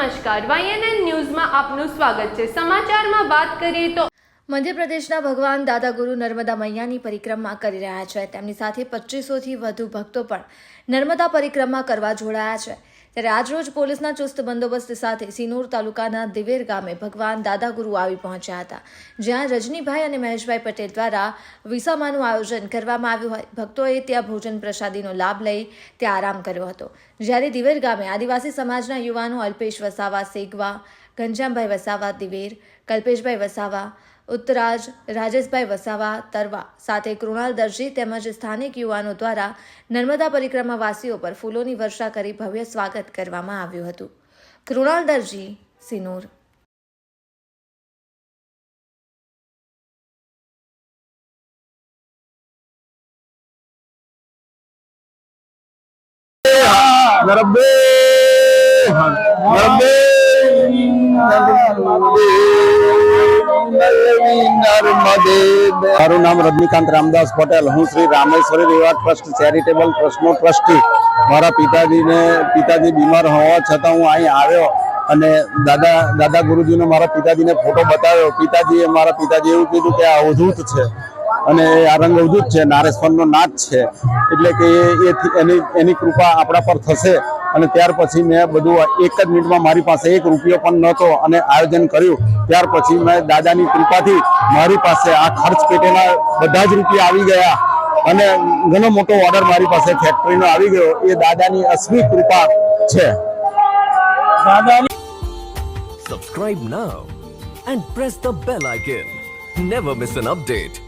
નમસ્કાર, YNN ન્યૂઝમાં આપનું સ્વાગત છે। સમાચારમાં વાત કરીએ તો મધ્યપ્રદેશના ભગવાન દાદા ગુરુ નર્મદા મૈયાની પરિક્રમા કરી રહ્યા છે। તેમની સાથે 2500થી વધુ ભક્તો પણ નર્મદા પરિક્રમા કરવા જોડાયા છે। ત્યારે આજરોજ પોલીસના ચુસ્ત બંદોબસ્ત સાથે સિનોર તાલુકાના દિવેર ગામે ભગવાન દાદા ગુરુ આવી પહોંચ્યા હતા, જ્યાં રજનીભાઈ અને મહેશભાઈ પટેલ દ્વારા વિસામાનું આયોજન કરવામાં આવ્યું હોય। ભક્તોએ ત્યાં ભોજન પ્રસાદીનો લાભ લઈ ત્યાં આરામ કર્યો હતો। જ્યારે દિવેર ગામે આદિવાસી સમાજના યુવાનો અલ્પેશ વસાવા સેગવા, ઘનશ્યામભાઈ વસાવા દિવેર, કલ્પેશભાઈ વસાવા ઉત્તરાજ, રાજેશભાઈ વસાવા તરવા સાથે કૃણાલ દરજી તેમજ સ્થાનિક યુવાનો દ્વારા નર્મદા પરિક્રમા વાસીઓ પર ફૂલોની વર્ષા કરી ભવ્ય સ્વાગત કરવામાં આવ્યું હતું। કૃણાલ દરજી, સિનોર। મારું નામ રજનીકાંત રામદાસ પટેલ। હું શ્રી રામેશ્વરી રેવા ટ્રસ્ટ ચેરિટેબલ ટ્રસ્ટનો ટ્રસ્ટી। મારા પિતાજી બીમાર હોવા છતાં હું અહીં આવ્યો અને દાદા ગુરુજીનો મારા પિતાજીને ફોટો બતાવ્યો। મારા પિતાજી એવું કીધું કે આ અવધૂત છે અને આ રંગ અવધૂત છે, નારેશ્વરનો નાથ છે, એટલે કે એની કૃપા આપણા પર થશે। અને ત્યાર પછી મેં બધું એક જ મિનિટમાં, મારી પાસે એક રૂપિયો પણ નહોતો અને આયોજન કર્યું। ત્યાર પછી મેં દાદાની કૃપાથી મારી પાસે આ ખર્ચ પેટેના બધા જ રૂપિયા આવી ગયા અને ઘણો મોટો ઓર્ડર મારી પાસે ફેક્ટરીનો આવી ગયો। એ દાદાની અસલી કૃપા છે। Subscribe now and press the bell icon. Never miss an update.